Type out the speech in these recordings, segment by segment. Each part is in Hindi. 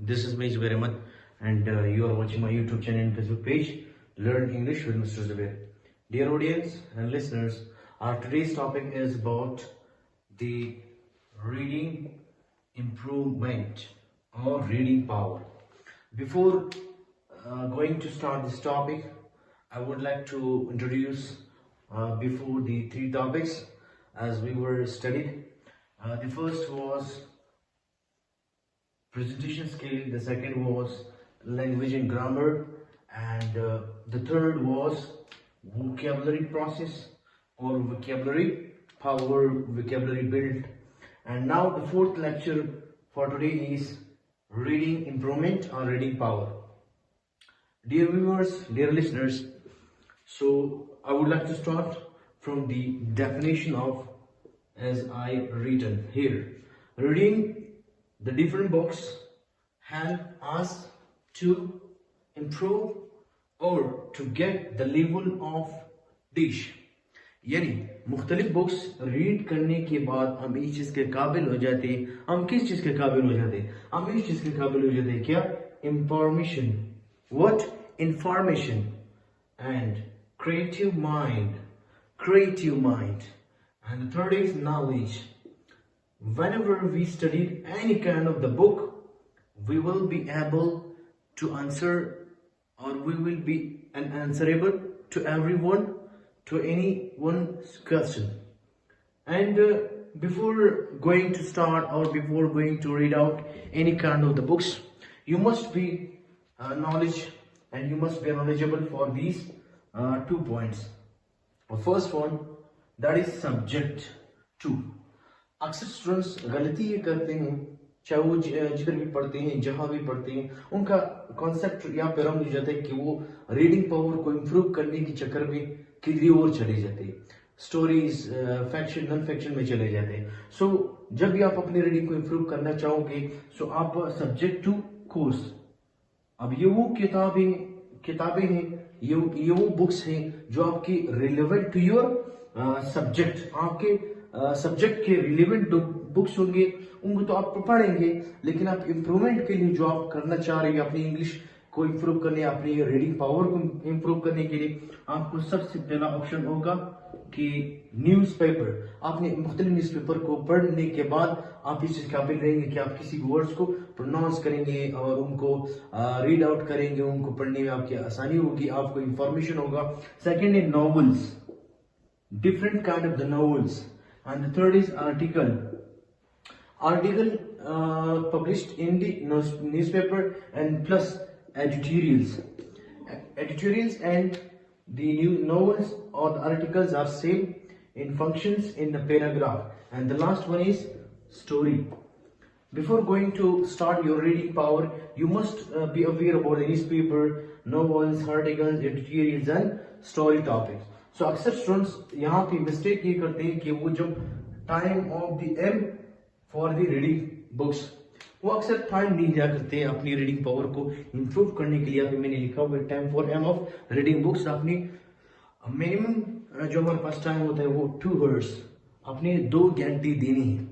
This is Mej Ahmed, and you are watching my YouTube channel and Facebook page, Learn English with Mr. Zubair. Dear audience and listeners, our today's topic is about the reading improvement or reading power. Before going to start this topic, I would like to introduce before the three topics as we were studied. The first was presentation skill, the second was language and grammar, and the third was vocabulary process or vocabulary power, vocabulary build. And now the fourth lecture for today is reading improvement or reading power. Dear viewers, dear listeners, so I would like to start from the definition of as I written here. Reading the different books help us to improve or to get the level of dish. यानी मुख्तलिफ बुक्स रीड करने के बाद हम इस चीज के काबिल हो जाते हैं. हम किस चीज के काबिल हो जाते हैं? हम इस चीज के काबिल हो जाते हैं क्या? Information. What? Information. And creative mind. And the third is knowledge. Whenever we study any kind of the book, we will be able to answer, or we will be answerable to everyone, to anyone's question. And before going to start or before going to read out any kind of the books, you must be knowledge and you must be knowledgeable for these 2 points. The first one, that is subject to. अक्सर स्टूडेंट्स गलती ये करते हैं, चाहे वो जिधर भी पढ़ते हैं, जहां भी पढ़ते हैं, उनका कॉन्सेप्ट यहाँ पे रंग हो जाता है कि वो रीडिंग पावर को इम्प्रूव करने के चक्कर में किसी और चले जाते हैं, स्टोरीज फैक्शन नॉन फैक्शन में चले जाते हैं. सो जब भी आप अपनी रीडिंग को इम्प्रूव करना चाहोगे, सो आप सब्जेक्ट टू कोर्स. अब ये वो किताबें हैं, ये वो बुक्स हैं जो आपकी रिलेवेंट टू योर सब्जेक्ट, आपके सब्जेक्ट के रिलेवेंट बुक्स होंगे, उनको तो आप पढ़ेंगे. लेकिन आप इम्प्रूवमेंट के लिए जो आप करना चाह रहे हैं, अपनी इंग्लिश को इम्प्रूव करने, अपनी रीडिंग पावर को इम्प्रूव करने के लिए, आपको सबसे पहला ऑप्शन होगा कि न्यूज़पेपर. आपने मुख्तलिफ न्यूज़पेपर को पढ़ने के बाद आप इस चीज काबिल रहेंगे कि आप किसी वर्ड्स को प्रोनाउंस करेंगे और उनको रीड आउट करेंगे, उनको पढ़ने में आपकी आसानी होगी, आपको इंफॉर्मेशन होगा. सेकेंड है novels, different kind of the novels. And the third is article published in the newspaper, and plus editorials and the new novels or the articles are same in functions in the paragraph. And the last one is story. Before going to start your reading power, you must be aware about the newspaper, novels, articles, editorials and story topics. सो अक्सर स्टूडेंट्स यहाँ पे मिस्टेक ये करते हैं कि वो जब time of the aim for the reading books, वो अक्सर टाइम नहीं दिया करते हैं अपनी रीडिंग पावर को इम्प्रूव करने के लिए. अभी मैंने लिखा हुआ है time for aim of reading books. अपनी मिनिमम जो हमारे पास टाइम होता है वो 2 आवर्स, अपने 2 घंटे देने हैं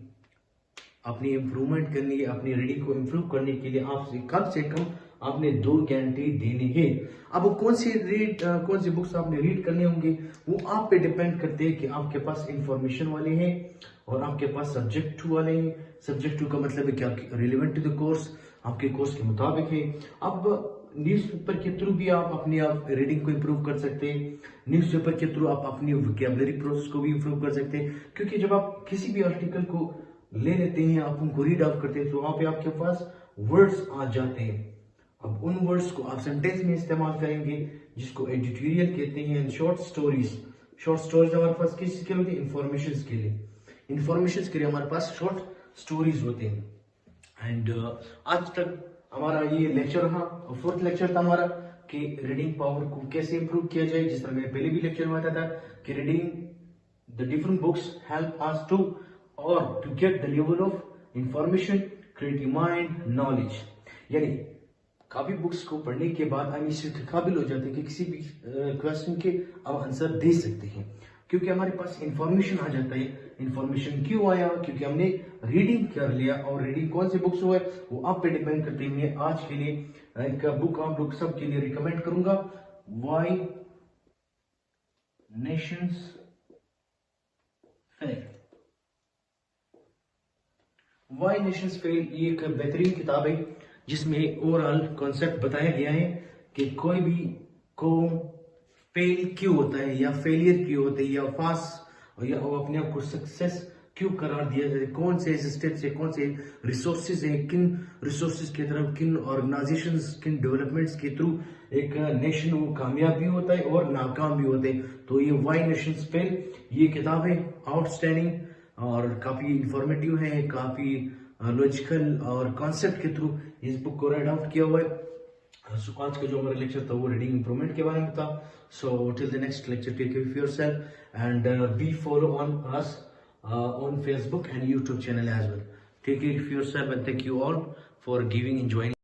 अपनी इम्प्रूवमेंट करने के, अपनी रीडिंग को इम्प्रूव करने के लिए. आपसे कम से कम आपने 2 घंटे देने हैं. अब कौन सी बुक्स आपने रीड करने होंगे, वो आप पे डिपेंड करते हैं कि आपके पास इंफॉर्मेशन वाले हैं और आपके पास सब्जेक्ट टू वाले हैं. सब्जेक्ट टू का मतलब है कि आपकी रिलेवेंट टू द कोर्स, आपके कोर्स के मुताबिक है. अब न्यूज़पेपर के थ्रू भी आप अपनी रीडिंग को इम्प्रूव कर सकते हैं. न्यूज़पेपर के थ्रू आप अपनी वोकैबुलरी प्रोसेस को भी इम्प्रूव कर सकते हैं, क्योंकि जब आप किसी भी आर्टिकल को ले लेते हैं, आप उनको रीड आउट करते हैं, तो वहां पे आपके पास वर्ड्स आ जाते हैं. अब उन वर्ड्स को आप सेंटेंस में इस्तेमाल करेंगे, जिसको एडिटोरियल कहते हैं. शॉर्ट स्टोरीज हमारे पास किस के लिए होती है? इंफॉर्मेशन के लिए हमारे पास शॉर्ट स्टोरीज होते हैं. एंड आज तक हमारा ये लेक्चर रहा, 4th लेक्चर था हमारा कि रीडिंग पावर को कैसे इंप्रूव किया जाए. जिस तरह मैंने पहले भी लेक्चर में बताया था कि reading the different books help us to get the level of information, creative mind, knowledge. यानी काफी बुक्स को पढ़ने के बाद हम इससे काबिल हो जाते हैं कि किसी भी क्वेश्चन के अब आंसर दे सकते हैं, क्योंकि हमारे पास इंफॉर्मेशन आ जाता है इंफॉर्मेशन क्यों आया, क्योंकि हमने रीडिंग कर लिया, और रीडिंग कौन सी बुक्स हुए वो आप पे डिपेंड करते हुए आज के लिए एक बुक आप लोग सब के लिए रिकमेंड करूंगा, why nations fail. Why nations fail ये एक बेहतरीन किताब है जिसमें ओवरऑल कॉन्सेप्ट बताया गया है कि कोई भी कौम फेल क्यों होता है या फेलियर क्यों होते हैं या पास या वो अपने आप को सक्सेस क्यों करार दिया जाता है, कौन से ऐसे स्टेप्स है, कौन से रिसोर्सेज है, किन रिसोर्सेज की तरफ, किन ऑर्गेनाइजेशंस, किन डेवलपमेंट्स के थ्रू एक नेशन वो कामयाब भी होता है और नाकाम भी होते हैं। तो ये वाई नेशंस फेल ये किताब है आउटस्टैंडिंग और काफी इंफॉर्मेटिव है, काफी लॉजिकल और कॉन्सेप्ट के थ्रू इस बुक को राइट आउट किया हुआ है। सो आज का जो हमारा लेक्चर था वो रीडिंग इंप्रूवमेंट के बारे में था। So till the next lecture, take care of yourself and be follow on us on Facebook and YouTube channel as well. Take care of yourself and thank you all for giving enjoying